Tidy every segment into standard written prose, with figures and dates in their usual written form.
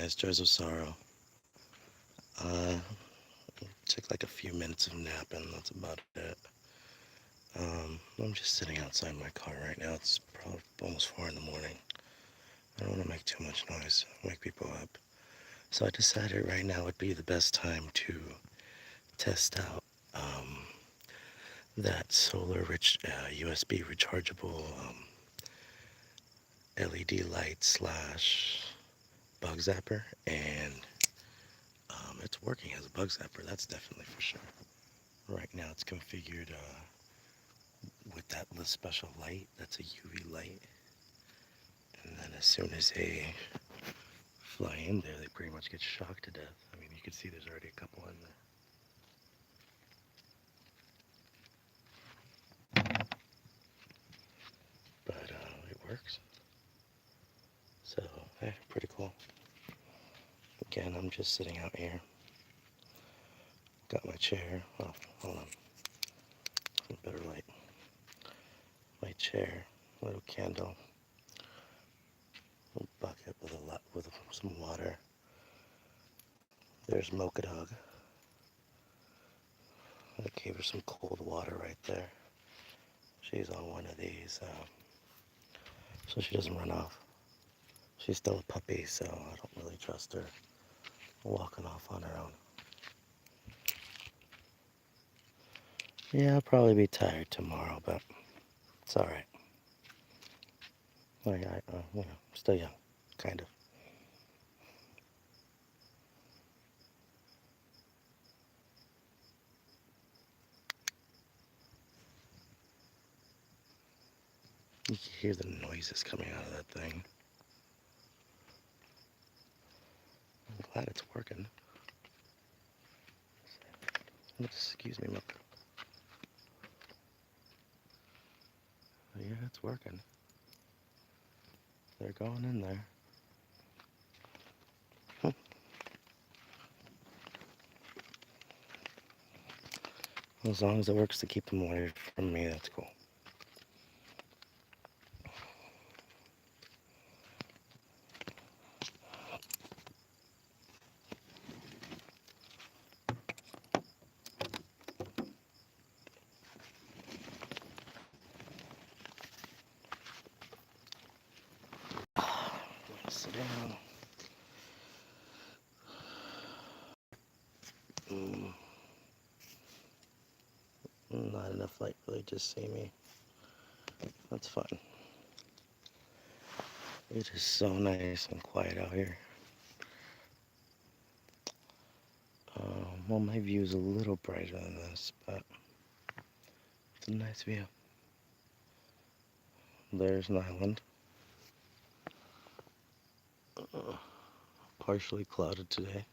guys, Joys of Sorrow. Uh, took like a few minutes of napping, that's about it. I'm just sitting outside my car right now. It's probably almost 4 in the morning. I don't want to make too much noise, wake people up. So I decided right now would be the best time to test out that solar rich USB rechargeable LED light slash bug zapper. And it's working as a bug zapper, that's definitely for sure. Right now it's configured with that little special light. That's a UV light. And then as soon as they fly in there, they pretty much get shocked to death. I mean, you can see there's already a couple in there. But it works. So, hey, pretty cool. Again, I'm just sitting out here. Got my chair. Oh, hold on. Better light. My chair, little candle, little bucket with some water. There's Mocha Dog. I gave her some cold water right there. She's on one of these, so she doesn't run off. She's still a puppy, so I don't really trust her walking off on her own. Yeah, I'll probably be tired tomorrow, but it's alright. Still young, kind of. You can hear the noises coming out of that thing. I'm glad it's working. Excuse me, Milk. Yeah, it's working. They're going in there. As long as it works to keep them away from me, that's cool. Sit down. Mm, not enough light really to see me. That's fine. It is so nice and quiet out here. Well, my view is a little brighter than this, but it's a nice view. There's an island. Partially clouded today.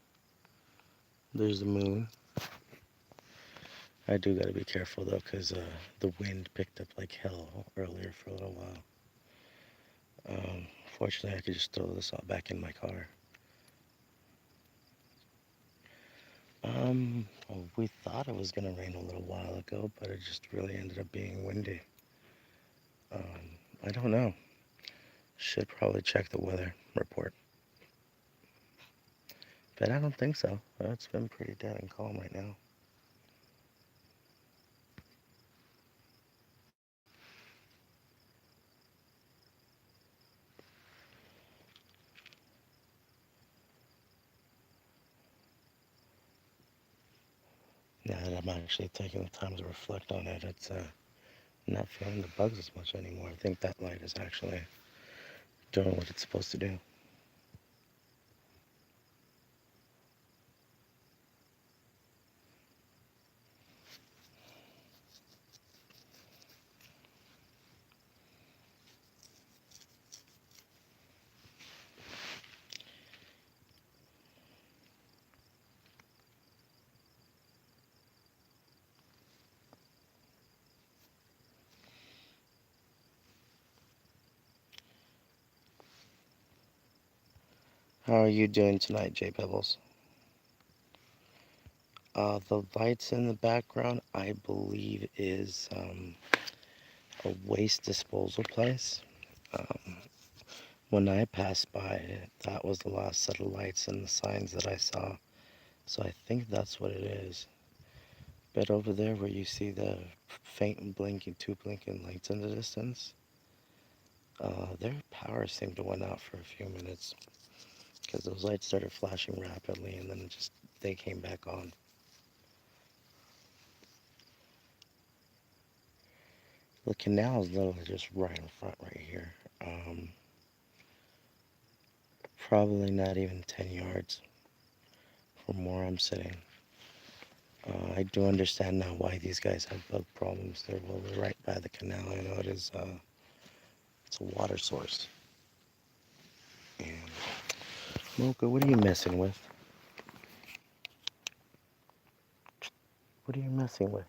There's the moon. I do gotta be careful though, because the wind picked up like hell earlier for a little while. Fortunately, I could just throw this all back in my car. Well, we thought it was gonna rain a little while ago, but it just really ended up being windy. I don't know. Should probably check the weather report. But I don't think so. It's been pretty dead and calm right now. Now that I'm actually taking the time to reflect on it, it's not feeling the bugs as much anymore. I think that light is actually doing what it's supposed to do. How are you doing tonight, Jay Pebbles? The lights in the background, I believe, is a waste disposal place. Um, When I passed by, that was the last set of lights and the signs that I saw. So I think that's what it is. But over there where you see the faint blinking, two blinking lights in the distance, their power seemed to went out for a few minutes because those lights started flashing rapidly and then they came back on. The canal is literally just right in front right here. Um, Probably not even 10 yards from where I'm sitting. I do understand now why these guys have bug problems. They're well, they're right by the canal. I know it is. It's a water source. And Mocha, what are you messing with? What are you messing with?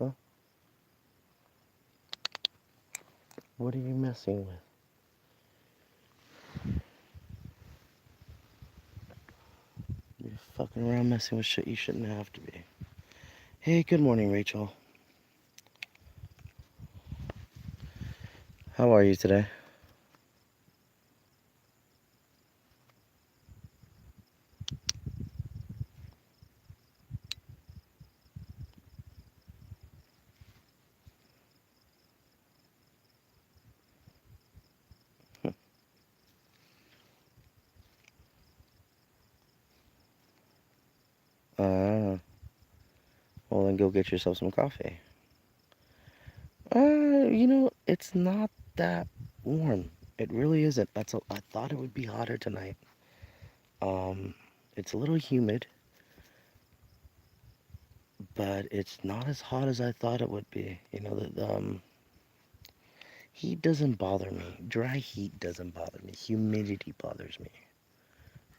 Huh? What are you messing with? You're fucking around messing with shit you shouldn't have to be. Hey, good morning, Rachel. How are you today? Uh, well then go get yourself some coffee. It's not that warm. It really isn't. I thought it would be hotter tonight. Um, it's a little humid, but it's not as hot as I thought it would be. Heat doesn't bother me. Dry heat doesn't bother me. Humidity bothers me.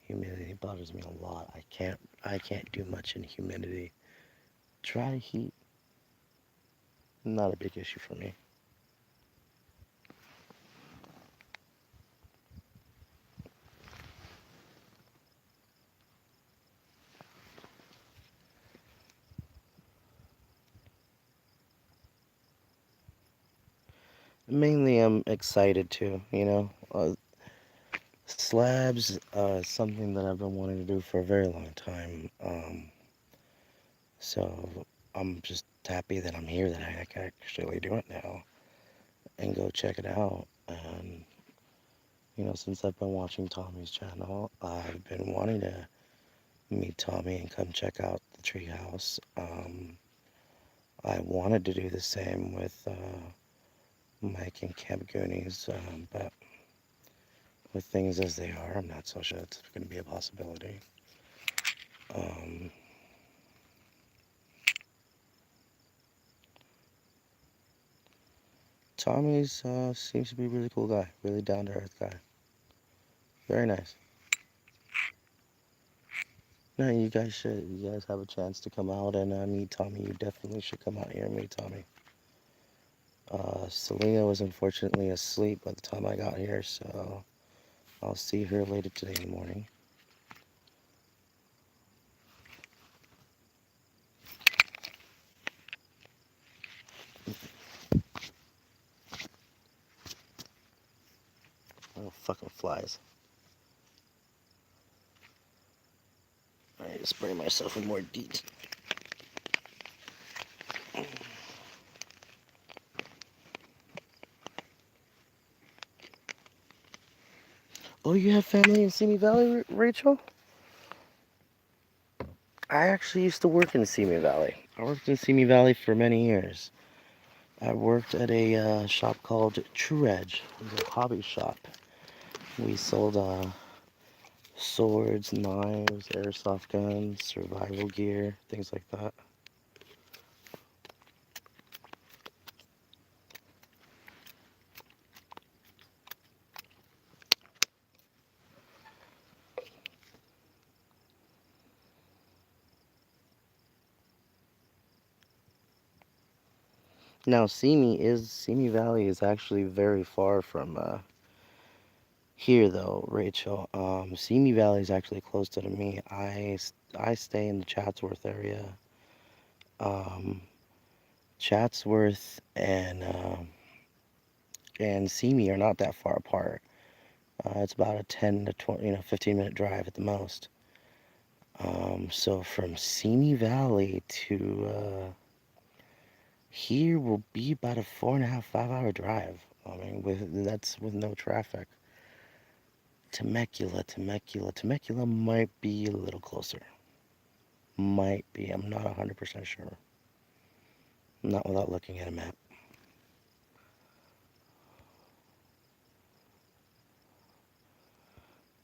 Humidity bothers me a lot. I can't do much in humidity. Dry heat, not a big issue for me. Mainly, I'm excited to, slabs, something that I've been wanting to do for a very long time. So I'm just happy that I'm here, that I can actually do it now and go check it out. And since I've been watching Tommy's channel, I've been wanting to meet Tommy and come check out the treehouse. I wanted to do the same with Mike and Camp Goonies, but with things as they are, I'm not so sure it's going to be a possibility. Um, Tommy's seems to be a really cool guy, really down to earth guy. Very nice. No, you guys have a chance to come out and meet Tommy. You definitely should come out here and meet Tommy. Selena was unfortunately asleep by the time I got here, so I'll see her later today morning. Oh, fucking flies. I need to spray myself with more DEET. Oh, you have family in Simi Valley, Rachel? I actually used to work in Simi Valley. I worked in Simi Valley for many years. I worked at a shop called True Edge. It was a hobby shop. We sold swords, knives, airsoft guns, survival gear, things like that. Now, Simi Valley is actually very far from here, though, Rachel. Simi Valley is actually closer to me. I stay in the Chatsworth area. Um, Chatsworth and Simi are not that far apart. It's about a 10 to 20, 15-minute drive at the most. So from Simi Valley to here will be about a 4.5, 5 hour drive. I mean, that's with no traffic. Temecula might be a little closer. Might be. I'm not 100% sure. Not without looking at a map.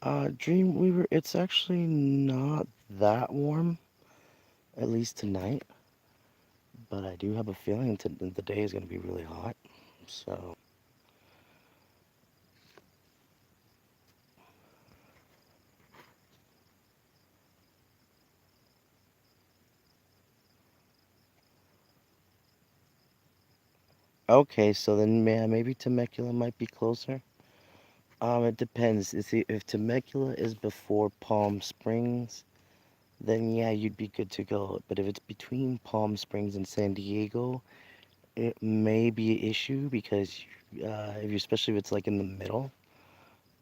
Dreamweaver, it's actually not that warm, at least tonight. But I do have a feeling the day is going to be really hot. So, okay, so then yeah, maybe Temecula might be closer. It depends. You see, if Temecula is before Palm Springs, then yeah, you'd be good to go. But if it's between Palm Springs and San Diego, it may be an issue because if you, especially if it's like in the middle,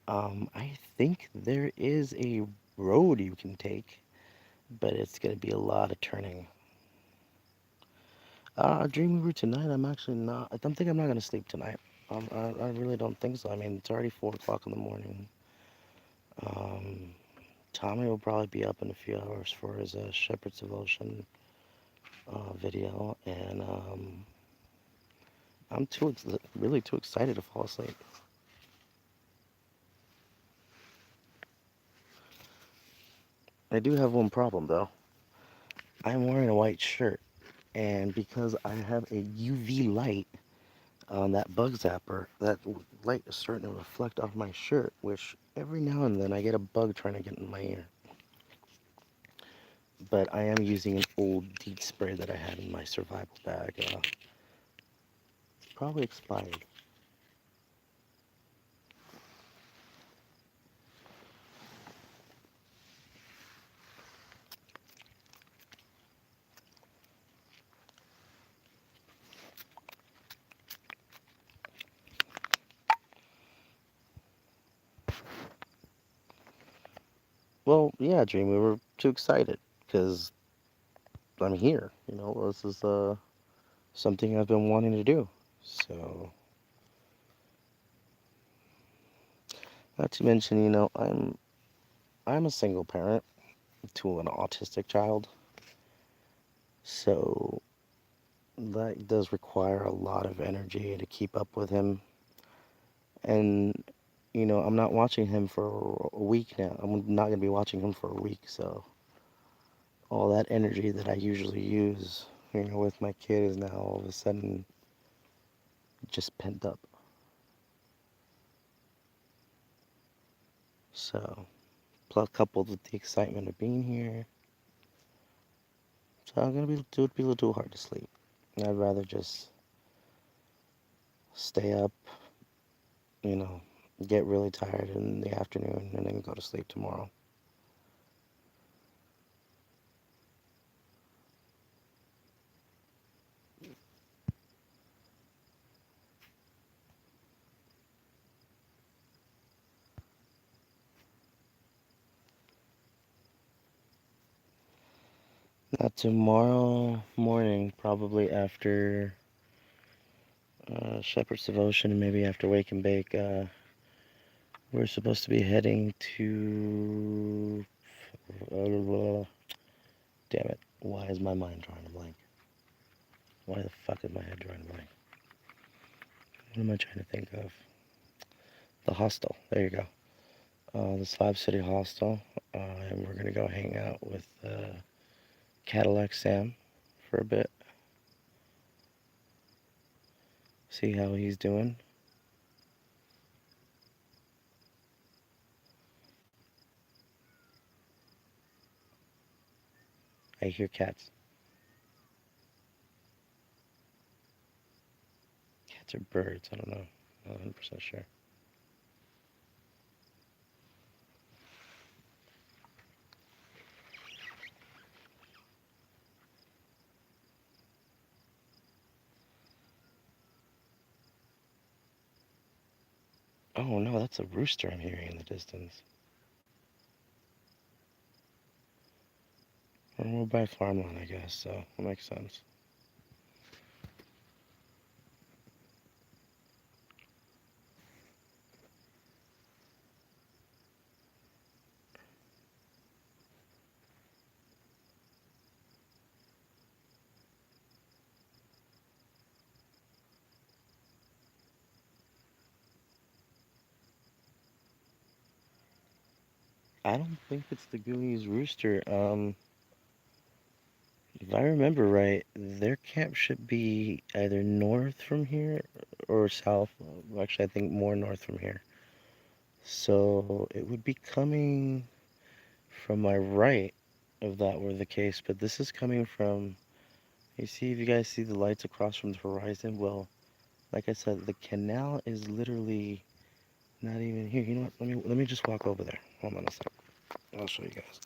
I think there is a road you can take, but it's gonna be a lot of turning. Dreamweaver tonight. I'm actually not. I don't think I'm not gonna sleep tonight. I really don't think so. I mean, it's already 4 o'clock in the morning. Um, Tommy will probably be up in a few hours for his Shepherd's Devotion video, and I'm really too excited to fall asleep. I do have one problem though. I'm wearing a white shirt, and because I have a UV light on that bug zapper, that light is starting to reflect off my shirt, which every now and then I get a bug trying to get in my ear. But I am using an old DEET spray that I had in my survival bag. Probably expired. Well, yeah, Dream, we were too excited because I'm here. This is something I've been wanting to do. So, not to mention, I'm a single parent to an autistic child, so that does require a lot of energy to keep up with him. And I'm not watching him for a week now. I'm not gonna be watching him for a week, so all that energy that I usually use, with my kid is now all of a sudden just pent up. So, plus coupled with the excitement of being here, so I'm gonna be it would be a little too hard to sleep. I'd rather just stay up, you know, get really tired in the afternoon, and then go to sleep tomorrow. Not tomorrow morning, probably after Shepherd's Devotion, and maybe after Wake and Bake. We're supposed to be heading to. Damn it! Why is my mind drawing a blank? Why the fuck is my head drawing a blank? What am I trying to think of? The hostel. There you go. The Slab City Hostel, and we're gonna go hang out with Cadillac Sam for a bit. See how he's doing. I hear cats. Cats or birds? I don't know. Not 100% sure. Oh no, that's a rooster I'm hearing in the distance. We're by farmland, I guess, so that makes sense. I don't think it's the Goonies rooster. If I remember right, their camp should be either north from here or south. Actually, I think more north from here. So it would be coming from my right if that were the case. But this is coming from, you see, if you guys see the lights across from the horizon, well, like I said, the canal is literally not even here. You know what? Let me just walk over there. Hold on a sec. I'll show you guys.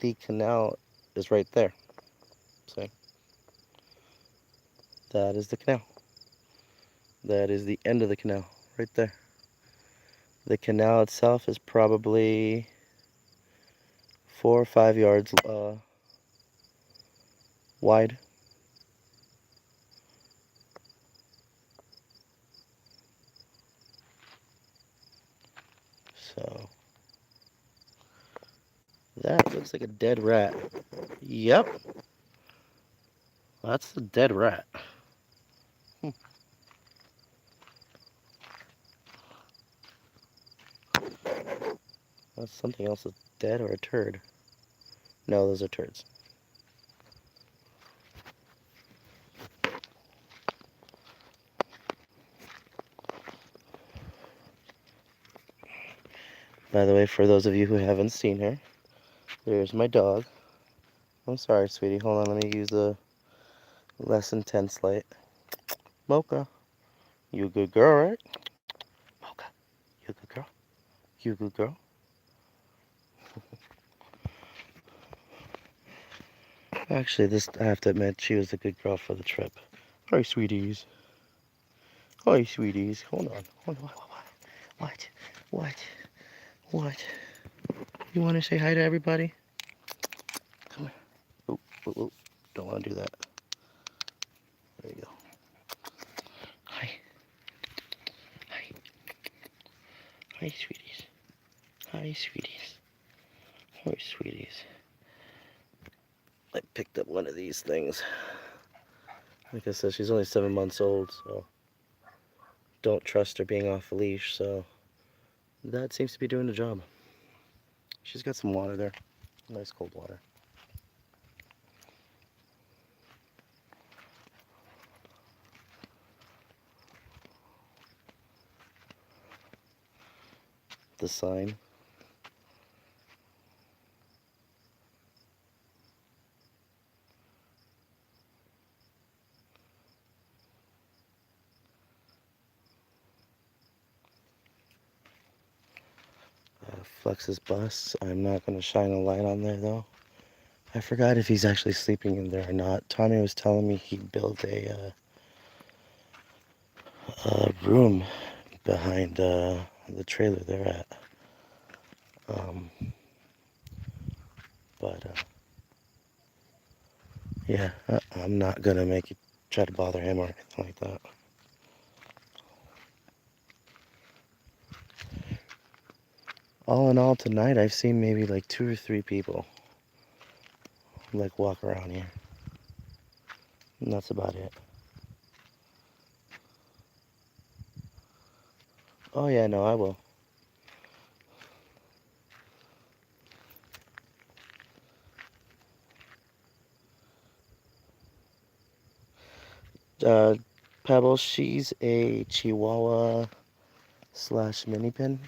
The canal is right there. See? That is the canal. That is the end of the canal, right there. The canal itself is probably 4 or 5 yards wide. So that looks like a dead rat. Yep, that's a dead rat. Hmm. That's something else that's dead or a turd. No, those are turds. By the way, for those of you who haven't seen her, there's my dog. I'm sorry, sweetie. Hold on, let me use the less intense light. Mocha, you good girl, right? Mocha, you good girl? You good girl? Actually, this I have to admit, she was a good girl for the trip. Hi, sweeties. Hi, sweeties. Hold on. Hold on. What? What? What? You want to say hi to everybody? Come here. Oh, oh, oh. Don't want to do that. There you go. Hi. Hi. Hi, sweeties. Hi, sweeties. Hi, sweeties. I picked up one of these things. Like I said, she's only 7 months old, so don't trust her being off a leash, so that seems to be doing the job. She's got some water there. Nice cold water. The sign. Flex's bus. I'm not going to shine a light on there, though. I forgot if he's actually sleeping in there or not. Tommy was telling me he built a room behind the trailer they're at. Um, but yeah, I'm not gonna make you try to bother him or anything like that. All in all, tonight I've seen maybe like 2 or 3 people like walk around here. And that's about it. Oh yeah, no, I will. Uh, Pebbles, she's a Chihuahua slash mini pin.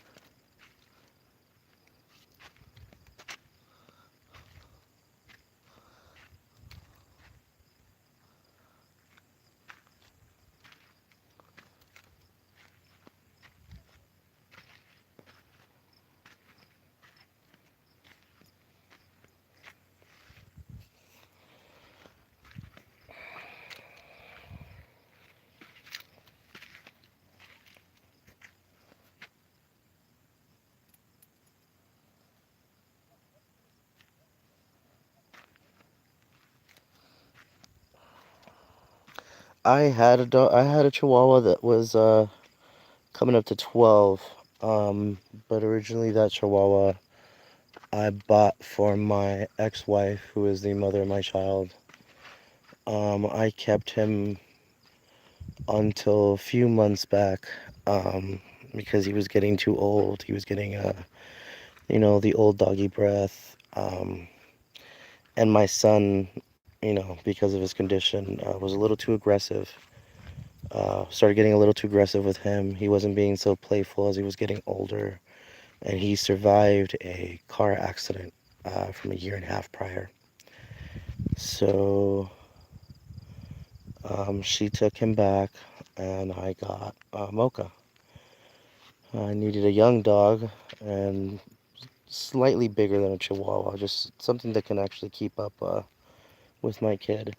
I had a Chihuahua that was coming up to 12. But originally that Chihuahua I bought for my ex-wife, who is the mother of my child. I kept him until a few months back, um, because he was getting too old. He was getting, the old doggy breath. And my son, because of his condition, was a little too aggressive. Started getting a little too aggressive with him. He wasn't being so playful as he was getting older. And he survived a car accident from a year and a half prior. So she took him back, and I got Mocha. I needed a young dog and slightly bigger than a Chihuahua, just something that can actually keep up with my kid.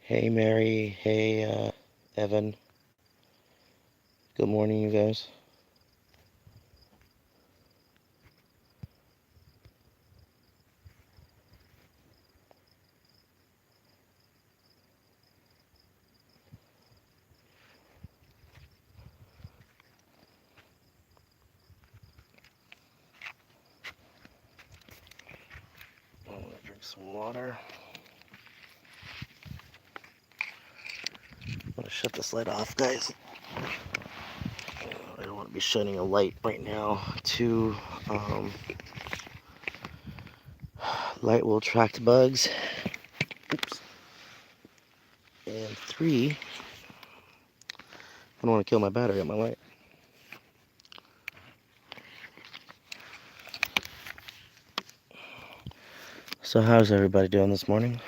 Hey, Mary. Hey, Evan. Good morning, you guys. I'm gonna drink some water. I'm gonna shut this light off, guys. I don't want to be shining a light right now. Two, light will attract bugs. Oops. And three, I don't want to kill my battery on my light. So how's everybody doing this morning?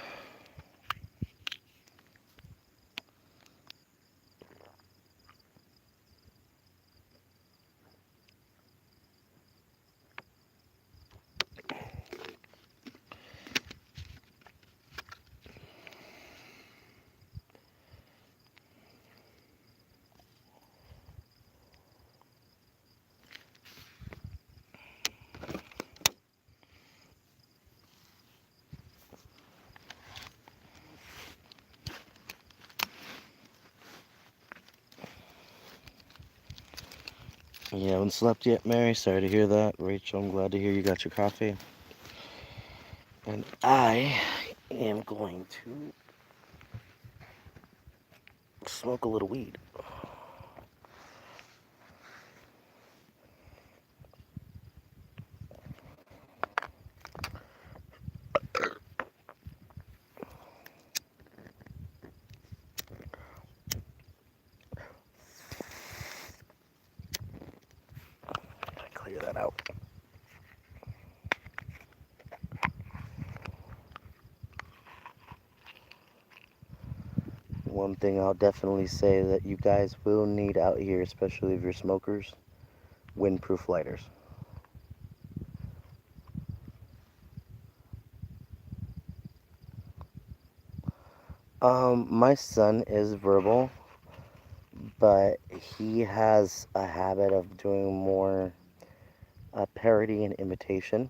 You haven't slept yet, Mary? Sorry to hear that. Rachel, I'm glad to hear you got your coffee. And I am going to smoke a little weed. Clear that out. One thing I'll definitely say that you guys will need out here, especially if you're smokers, windproof lighters. My son is verbal, but he has a habit of doing more parody and imitation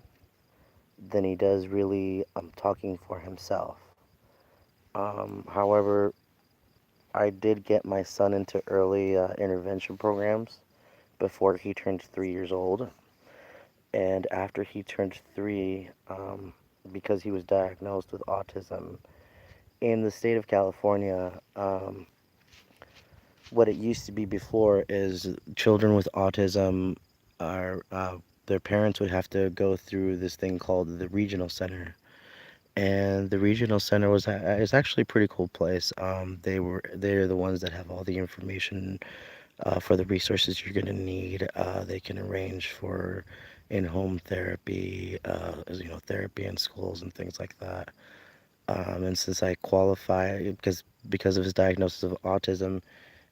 than he does really talking for himself. However, I did get my son into early intervention programs before he turned 3 years old. And after he turned three, because he was diagnosed with autism, in the state of California, what it used to be before is children with autism are their parents would have to go through this thing called the regional center. And the regional center is actually a pretty cool place. They're the ones that have all the information for the resources you're going to need. They can arrange for in-home therapy, therapy in schools and things like that. And since I qualify, because of his diagnosis of autism,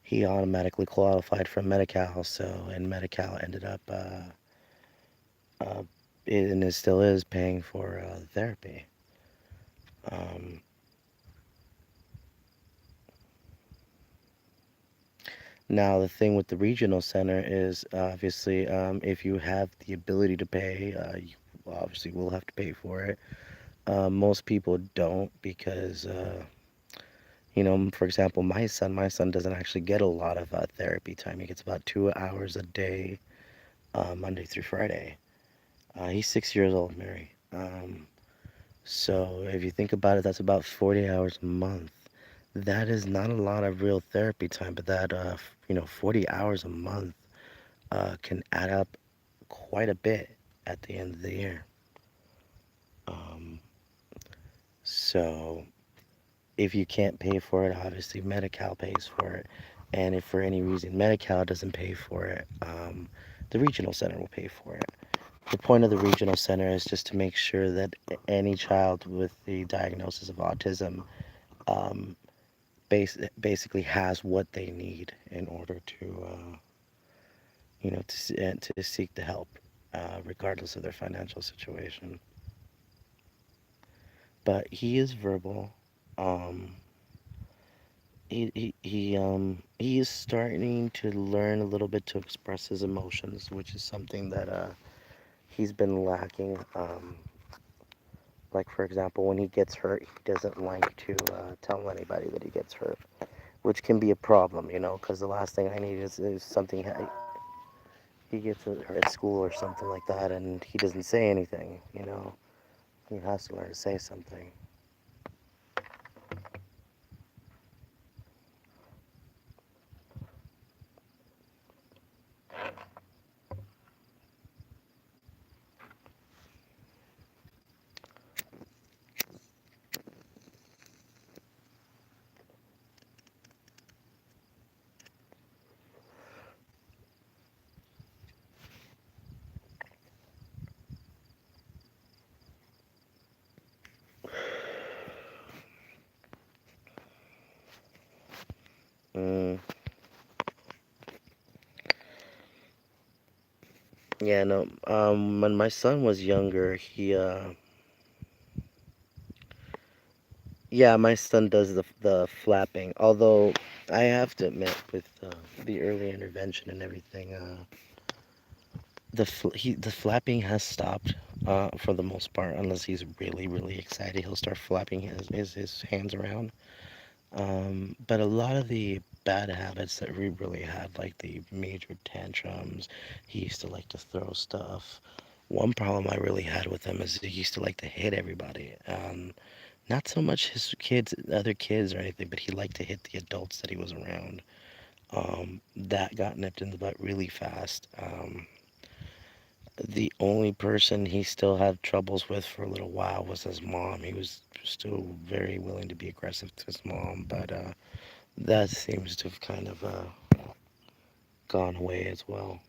he automatically qualified for Medi-Cal. So, and Medi-Cal ended up, uh, and it still is paying for therapy. Um, Now, the thing with the regional center is obviously if you have the ability to pay, you obviously will have to pay for it. Most people don't because For example, my son doesn't actually get a lot of therapy time. He gets about 2 hours a day, Monday through Friday. He's 6 years old, Mary. So if you think about it, that's about 40 hours a month. That is not a lot of real therapy time, but 40 hours a month can add up quite a bit at the end of the year. Um, so if you can't pay for it, obviously Medi-Cal pays for it. And if for any reason Medi-Cal doesn't pay for it, the regional center will pay for it. The point of the regional center is just to make sure that any child with the diagnosis of autism um, basically has what they need in order to, to seek the help, regardless of their financial situation. But he is verbal. Um, he is starting to learn a little bit to express his emotions, which is something that he's been lacking. Like for example, when he gets hurt, he doesn't like to tell anybody that he gets hurt, which can be a problem, because the last thing I need is something he gets hurt at school or something like that, and he doesn't say anything. He has to learn to say something. Mm, yeah, no. When my son was younger, yeah, my son does the flapping. Although I have to admit, with the early intervention and everything, the flapping has stopped for the most part. Unless he's really really excited, he'll start flapping his hands around. But a lot of the bad habits that we really had, like the major tantrums, he used to like to throw stuff. One problem I really had with him is he used to like to hit everybody. Not so much his kids, other kids or anything, but he liked to hit the adults that he was around. That got nipped in the butt really fast. The only person he still had troubles with for a little while was his mom. He was still very willing to be aggressive to his mom, but that seems to have kind of gone away as well.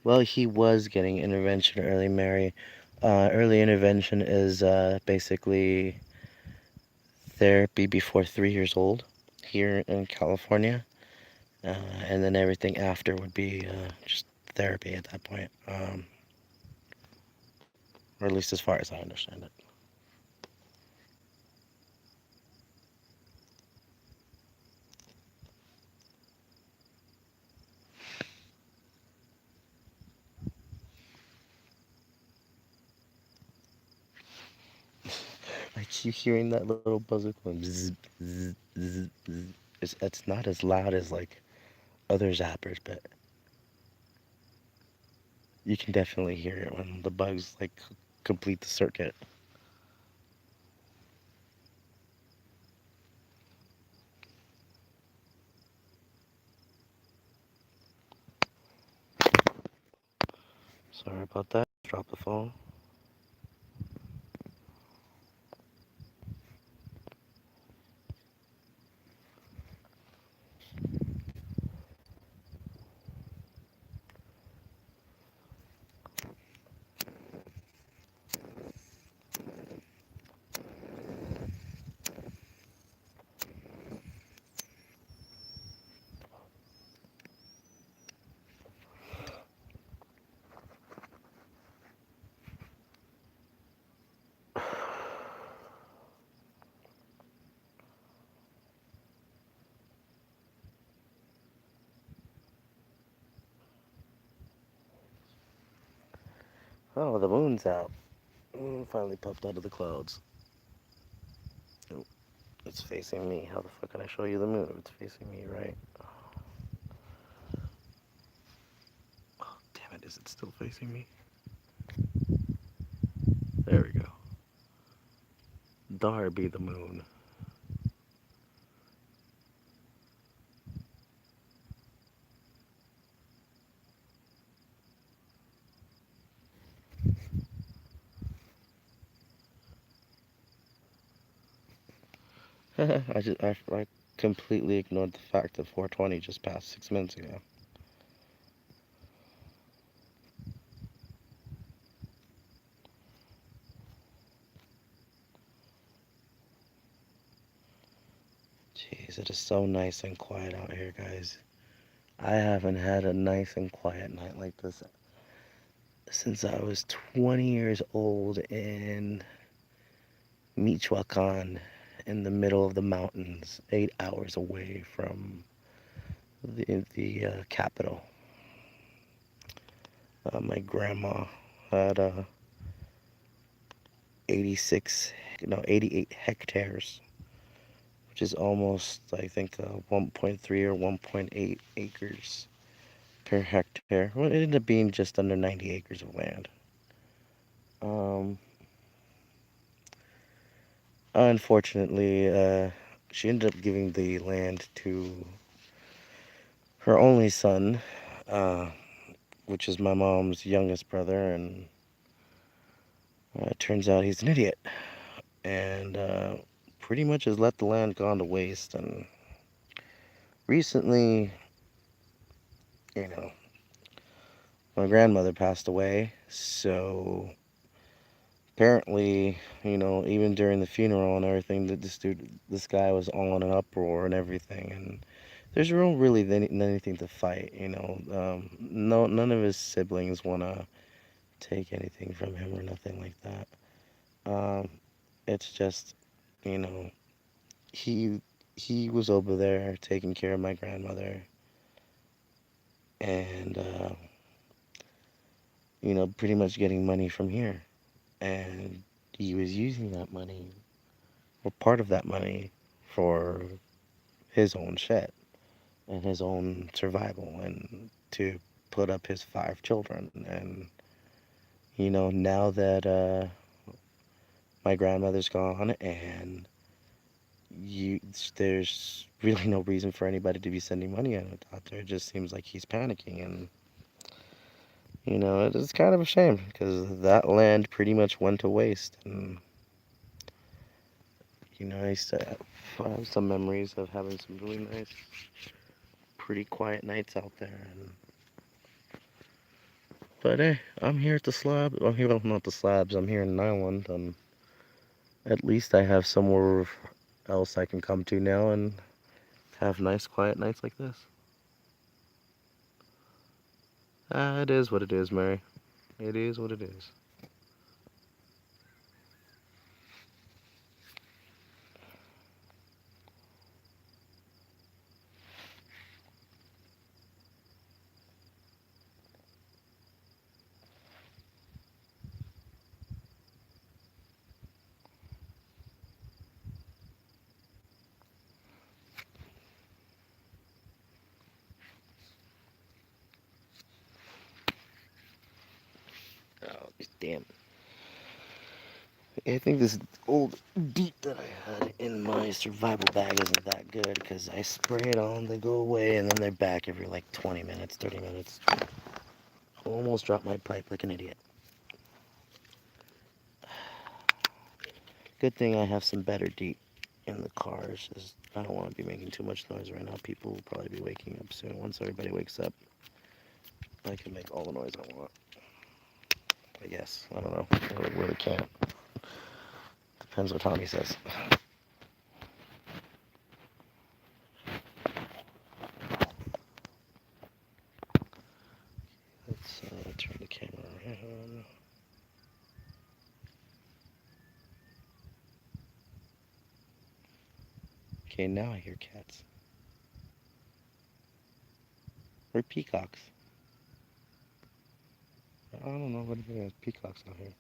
Well, he was getting intervention early, Mary. Early intervention is basically therapy before 3 years old here in California. And then everything after would be just therapy at that point, or at least as far as I understand it. I keep hearing that little buzzer going bzz, bzz, bzz, bzz. It's not as loud as like other zappers, but you can definitely hear it when the bugs like complete the circuit. Sorry about that. Drop the phone. Oh, the moon's out. Finally popped out of the clouds. Oh, it's facing me. How the fuck can I show you the moon if it's facing me, right? Oh, damn it, is it still facing me? There we go. Dar be the moon. I completely ignored the fact that 420 just passed 6 minutes ago. Jeez, it is so nice and quiet out here, guys. I haven't had a nice and quiet night like this since I was 20 years old in Michoacan, in the middle of the mountains, 8 hours away from the capital. My grandma had 86, no, 88 hectares, which is almost, I think, 1.3 or 1.8 acres per hectare. Well, it ended up being just under 90 acres of land. Um, Unfortunately, she ended up giving the land to her only son, uh, which is my mom's youngest brother, and it turns out he's an idiot, and pretty much has let the land gone to waste. And recently, you know, my grandmother passed away, so apparently, even during the funeral and everything, that this guy was all in an uproar and everything, and there's really anything to fight. No, none of his siblings want to take anything from him or nothing like that. It's just, you know, he he was over there taking care of my grandmother, and pretty much getting money from here, and he was using that money, or part of that money, for his own shit and his own survival, and to put up his 5 children. And now that my grandmother's gone, and you there's really no reason for anybody to be sending money out there. It just seems like he's panicking, and it's kind of a shame because that land pretty much went to waste. And I used to have some memories of having some really nice, pretty quiet nights out there. But hey, I'm here at the slab. I'm here, well, not the slabs. I'm here in an island, and at least I have somewhere else I can come to now and have nice, quiet nights like this. It is what it is, Mary. It is what it is. Oh, damn. I think this old beat that I had in my survival bag isn't that good because I spray it on, they go away, and then they're back every like 20 minutes, 30 minutes. Almost dropped my pipe like an idiot. Good thing I have some better deep in the cars. I don't want to be making too much noise right now. People will probably be waking up soon. Once everybody wakes up, I can make all the noise I want. I guess. I don't know. I really can't. Depends what Tommy says. Let's turn the camera around. Okay, now I hear cats. Or peacocks. I don't know what it is. Peacocks out here.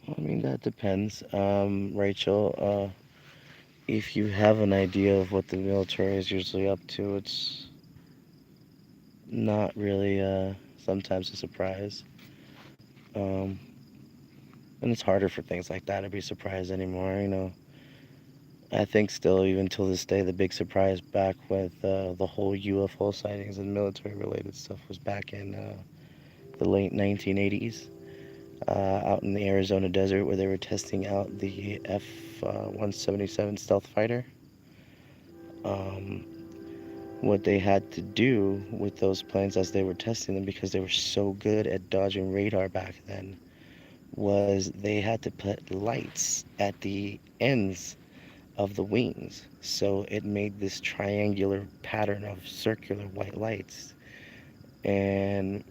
I mean, that depends, Rachel. If you have an idea of what the military is usually up to, it's not really sometimes a surprise. Um, and it's harder for things like that to be surprised anymore. I think still, even till this day, the big surprise back with the whole UFO sightings and military related stuff was back in the late 1980s, out in the Arizona desert where they were testing out the F 177 stealth fighter. Um, what they had to do with those planes as they were testing them, because they were so good at dodging radar back then, was they had to put lights at the ends of the wings. So it made this triangular pattern of circular white lights. And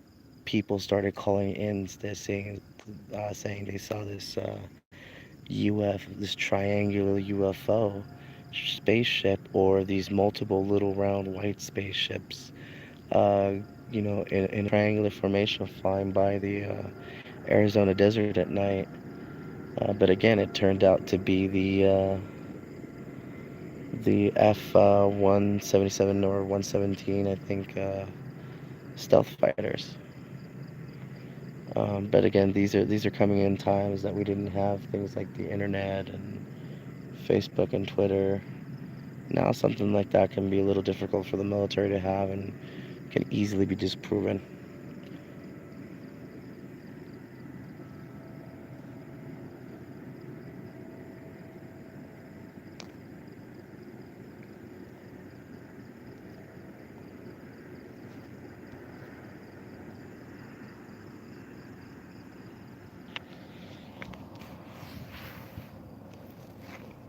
people started calling in, saying they saw this this triangular UFO spaceship, or these multiple little round white spaceships, uh, in a triangular formation flying by the Arizona desert at night. But again, it turned out to be the F 177 or 117, I think, stealth fighters. But again, these are coming in times that we didn't have things like the internet and Facebook and Twitter. Now something like that can be a little difficult for the military to have and can easily be disproven.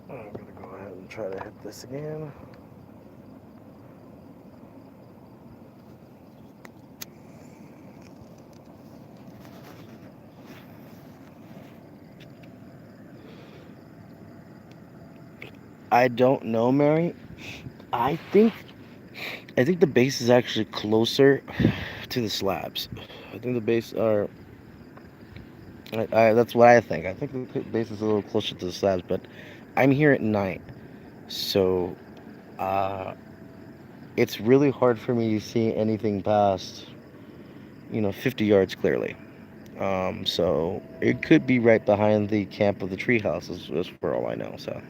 I'm gonna go ahead and try to hit this again. I don't know, Mary. I think I think the base is actually closer to the slabs. I think the base are. That's what I think. I think the base is a little closer to the slabs, but I'm here at night, so uh, it's really hard for me to see anything past 50 yards clearly. So it could be right behind the camp of the treehouse, is for all I know. So.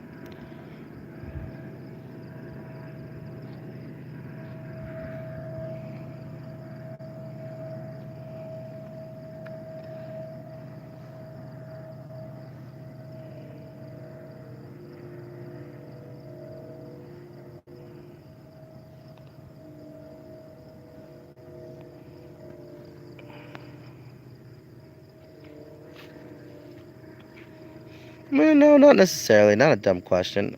Well, no, not necessarily. Not a dumb question.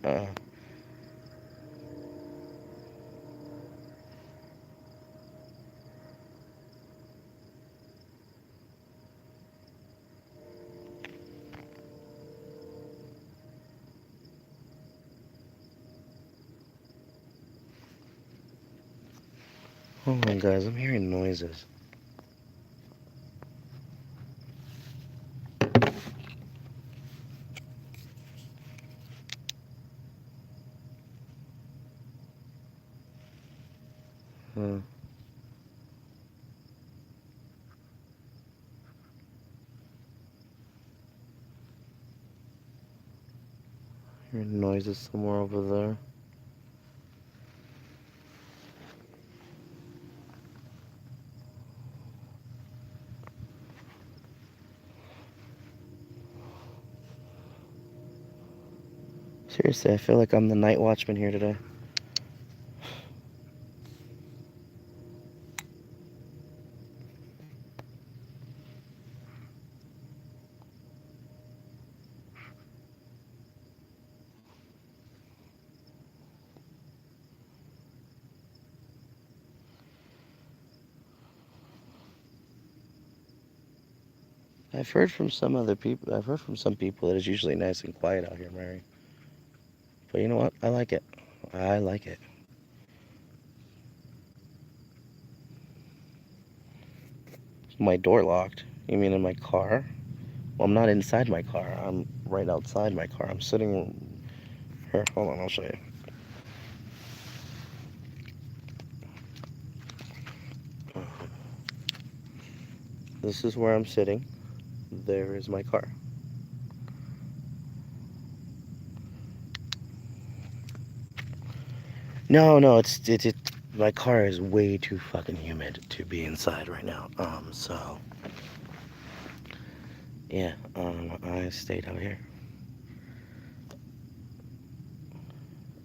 Hold on, guys. I'm hearing noises. Uh, hearing noises somewhere over there. Seriously, I feel like I'm the night watchman here today. I've heard from some other people. I've heard from some people that it's usually nice and quiet out here, Mary. But you know what? I like it. I like it. My door locked. You mean in my car? Well, I'm not inside my car. I'm right outside my car. I'm sitting here. Hold on, I'll show you. This is where I'm sitting. There is my car. No, no, it. My car is way too fucking humid to be inside right now. So yeah, I stayed out here.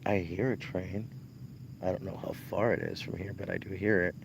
I hear a train. I don't know how far it is from here, but I do hear it.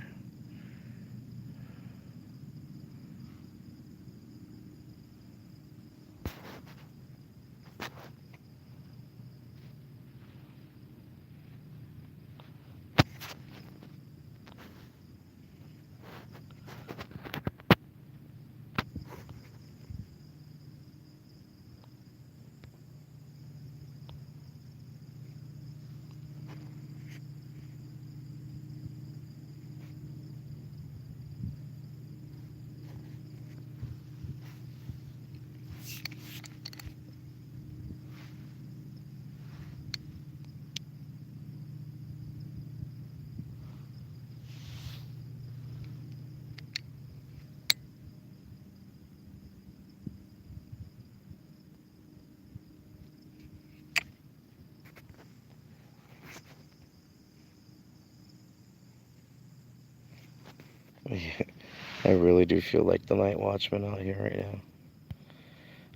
I really do feel like the night watchman out here right now.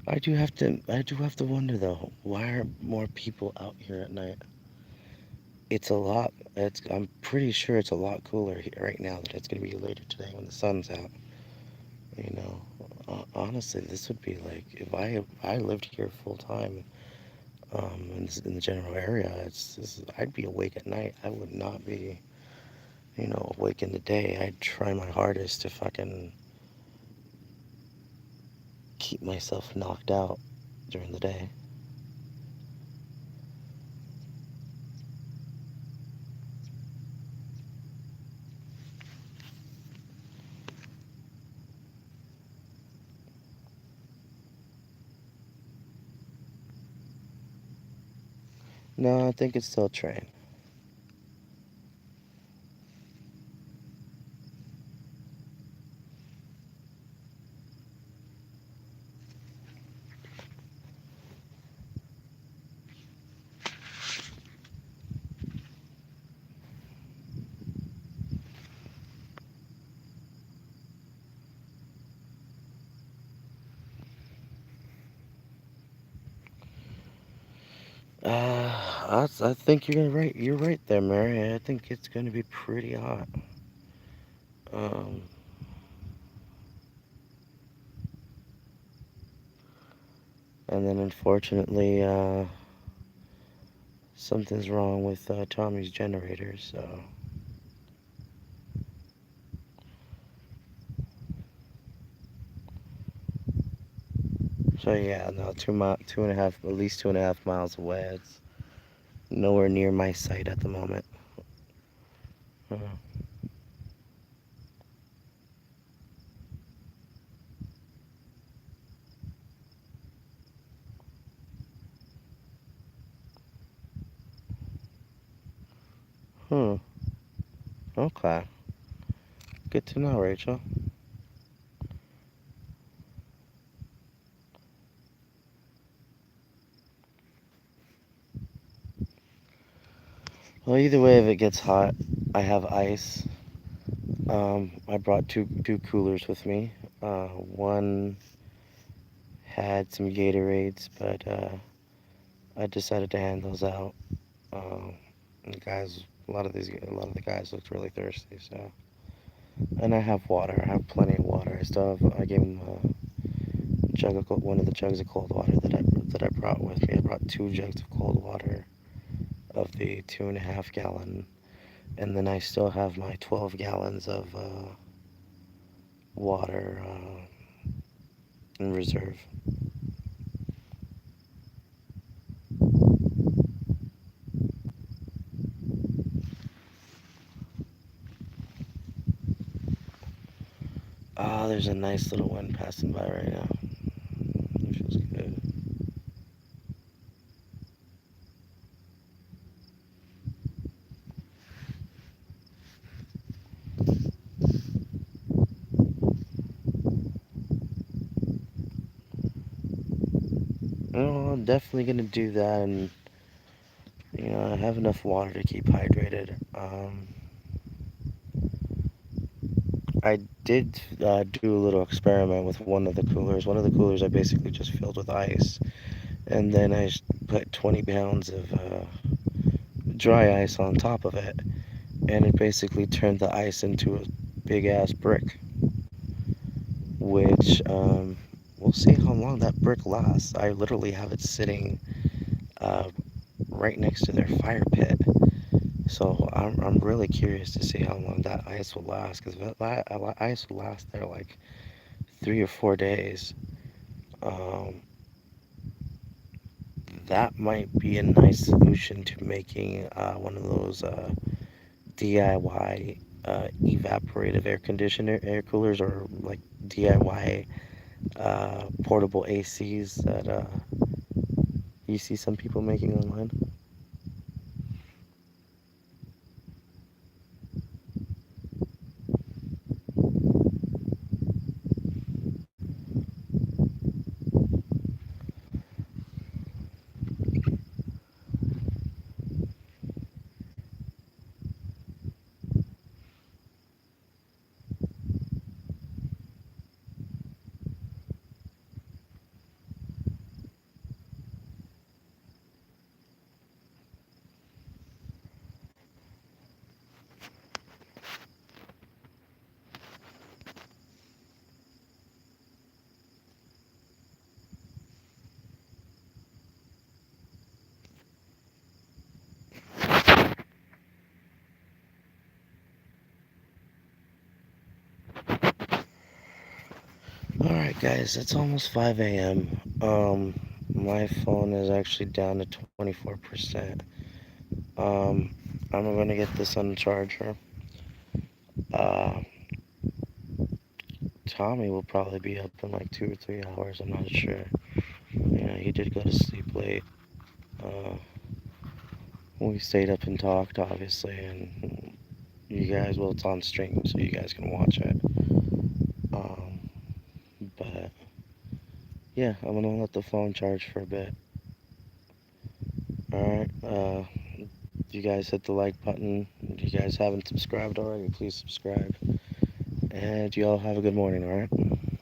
I do have to wonder though, why are more people out here at night? It's a lot. I'm pretty sure it's a lot cooler right now than it's gonna be later today when the sun's out. You know, honestly, this would be like if I lived here full time, in the general area. I'd be awake at night. I would not be, awake in the day. I'd try my hardest to fucking keep myself knocked out during the day. No, I think it's still a train. I think you're right. You're right there, Mary. I think it's going to be pretty hot. Um, and then unfortunately, something's wrong with Tommy's generator. So yeah, no, 2.5, at least 2.5 miles away. It's nowhere near my site at the moment. Uh, hmm. Okay. Good to know, Rachel. Well, either way, if it gets hot, I have ice. I brought two coolers with me. One had some Gatorades, but I decided to hand those out. Um, the guys, a lot of the guys looked really thirsty. So, and I have water. I have plenty of water. I gave them one of the jugs of cold water that I brought with me. I brought 2 jugs of cold water of the 2.5 gallon, and then I still have my 12 gallons of water in reserve. Ah, there's a nice little wind passing by right now. It feels good. I'm definitely gonna do that, and I have enough water to keep hydrated. I did do a little experiment with one of the coolers. One of the coolers I basically just filled with ice, and then I put 20 pounds of dry ice on top of it, and it basically turned the ice into a big ass brick, which we'll see how long that brick lasts. I literally have it sitting uh, right next to their fire pit. So I'm really curious to see how long that ice will last, because that ice will last there like 3 or 4 days. Um, that might be a nice solution to making one of those DIY evaporative air conditioner air coolers, or like DIY portable ACs that you see some people making online. Alright guys, it's almost 5 a.m. My phone is actually down to 24%. Um, I'm gonna get this on the charger. Uh, Tommy will probably be up in like 2 or 3 hours. I'm not sure. He did go to sleep late. Uh, we stayed up and talked, obviously, and you guys, well, it's on stream, so you guys can watch it. Um, but yeah, I'm gonna let the phone charge for a bit. Alright, you guys hit the like button. If you guys haven't subscribed already, please subscribe. And you all have a good morning, alright?